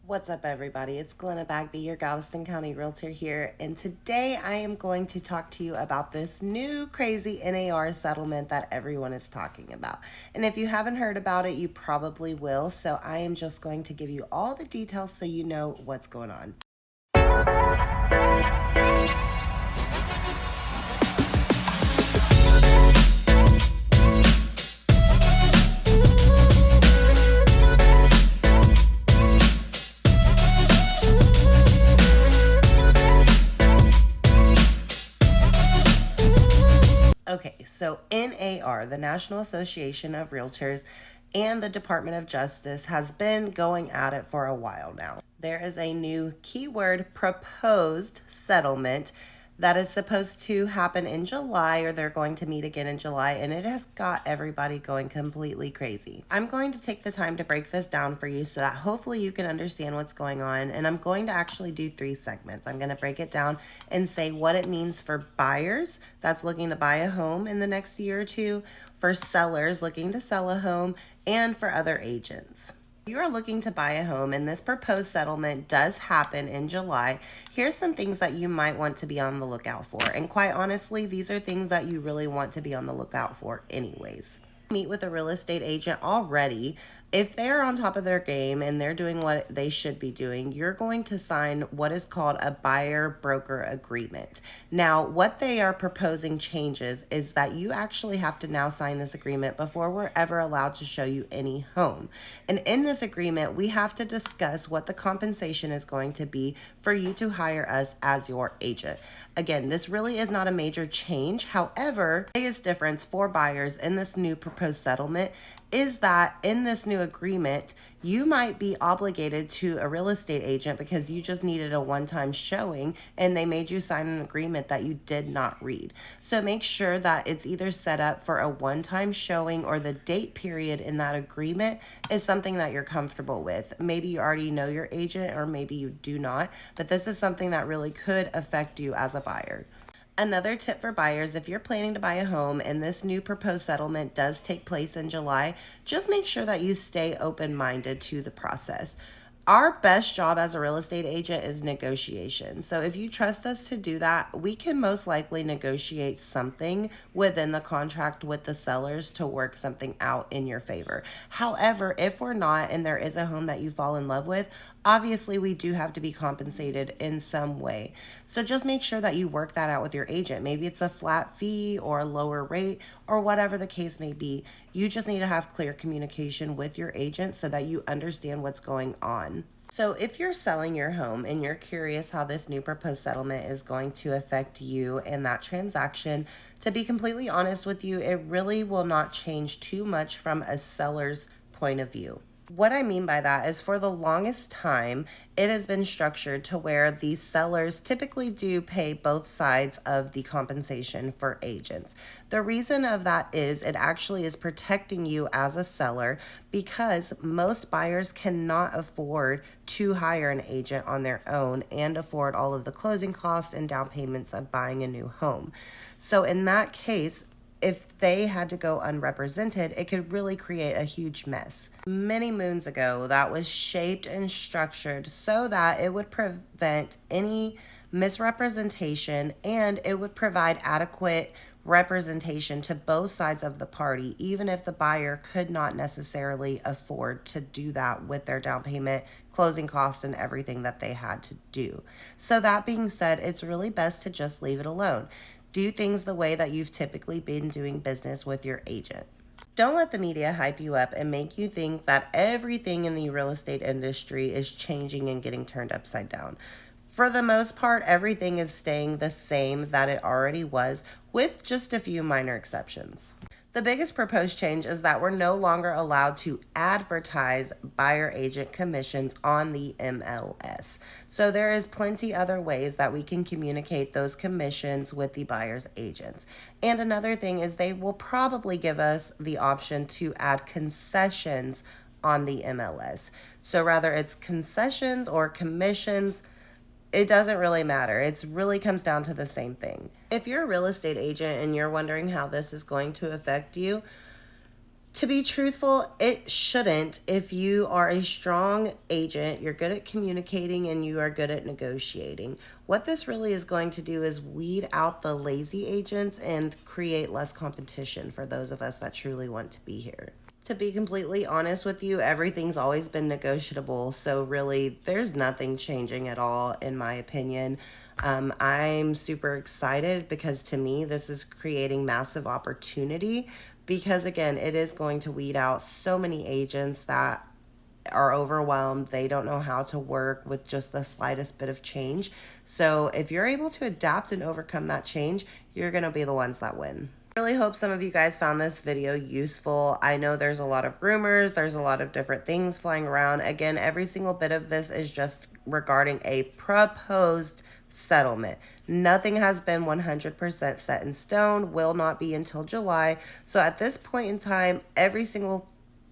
What's up, everybody? It's Glena Bagby, your Galveston County Realtor here, and today I am going to talk to you about this new crazy NAR settlement that everyone is talking about. And if you haven't heard about it, you probably will, so I am just going to give you all the details so you know what's going on. Okay, so NAR, the National Association of Realtors, and the Department of Justice has been going at it for a while now. There is a new keyword proposed settlement that is supposed to happen in July, or they're going to meet again in July, and it has got everybody going completely crazy. I'm going to take the time to break this down for you so that hopefully you can understand what's going on, and I'm going to actually do 3 segments. I'm going to break it down and say what it means for buyers that's looking to buy a home in the next year or two, for sellers looking to sell a home, and for other agents. If you are looking to buy a home and this proposed settlement does happen in July, here's some things that you might want to be on the lookout for. And quite honestly, these are things that you really want to be on the lookout for anyways. Meet with a real estate agent already. If they're on top of their game and they're doing what they should be doing, you're going to sign what is called a buyer broker agreement. Now, what they are proposing changes is that you actually have to now sign this agreement before we're ever allowed to show you any home. And in this agreement, we have to discuss what the compensation is going to be for you to hire us as your agent. Again, this really is not a major change. However, the biggest difference for buyers in this new proposed settlement is that in this new agreement, you might be obligated to a real estate agent because you just needed a one-time showing and they made you sign an agreement that you did not read. So make sure that it's either set up for a one-time showing or the date period in that agreement is something that you're comfortable with. Maybe you already know your agent or maybe you do not, but this is something that really could affect you as a buyer. Another tip for buyers, if you're planning to buy a home and this new proposed settlement does take place in July, just make sure that you stay open-minded to the process. Our best job as a real estate agent is negotiation. So if you trust us to do that, we can most likely negotiate something within the contract with the sellers to work something out in your favor. However, if we're not and there is a home that you fall in love with, obviously we do have to be compensated in some way. So just make sure that you work that out with your agent. Maybe it's a flat fee or a lower rate or whatever the case may be. You just need to have clear communication with your agent so that you understand what's going on. So if you're selling your home and you're curious how this new proposed settlement is going to affect you and that transaction, to be completely honest with you, it really will not change too much from a seller's point of view. What I mean by that is for the longest time, it has been structured to where these sellers typically do pay both sides of the compensation for agents. The reason of that is it actually is protecting you as a seller because most buyers cannot afford to hire an agent on their own and afford all of the closing costs and down payments of buying a new home. So in that case, if they had to go unrepresented, it could really create a huge mess. Many moons ago, that was shaped and structured so that it would prevent any misrepresentation and it would provide adequate representation to both sides of the party, even if the buyer could not necessarily afford to do that with their down payment, closing costs, and everything that they had to do. So that being said, it's really best to just leave it alone. Do things the way that you've typically been doing business with your agent. Don't let the media hype you up and make you think that everything in the real estate industry is changing and getting turned upside down. For the most part, everything is staying the same that it already was, with just a few minor exceptions. The biggest proposed change is that we're no longer allowed to advertise buyer agent commissions on the MLS. So there is plenty other ways that we can communicate those commissions with the buyer's agents. And another thing is they will probably give us the option to add concessions on the MLS. So rather it's concessions or commissions, it doesn't really matter. It really comes down to the same thing. If you're a real estate agent and you're wondering how this is going to affect you, To be truthful, it shouldn't. If you are a strong agent, you're good at communicating, and you are good at negotiating. What this really is going to do is weed out the lazy agents and create less competition for those of us that truly want to be here. To be completely honest with you, everything's always been negotiable. So really, there's nothing changing at all, in my opinion. I'm super excited because to me, this is creating massive opportunity because, again, it is going to weed out so many agents that are overwhelmed. They don't know how to work with just the slightest bit of change. So if you're able to adapt and overcome that change, you're going to be the ones that win. I really hope some of you guys found this video useful. I know there's a lot of rumors, there's a lot of different things flying around. Again, every single bit of this is just regarding a proposed settlement. Nothing has been 100% set in stone, will not be until July. So at this point in time, every single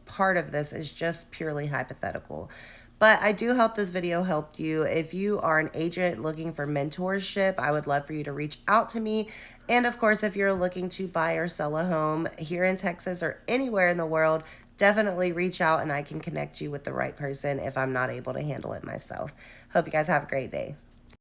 part of this is just purely hypothetical. But I do hope this video helped you. If you are an agent looking for mentorship, I would love for you to reach out to me. And of course, if you're looking to buy or sell a home here in Texas or anywhere in the world, definitely reach out and I can connect you with the right person if I'm not able to handle it myself. Hope you guys have a great day.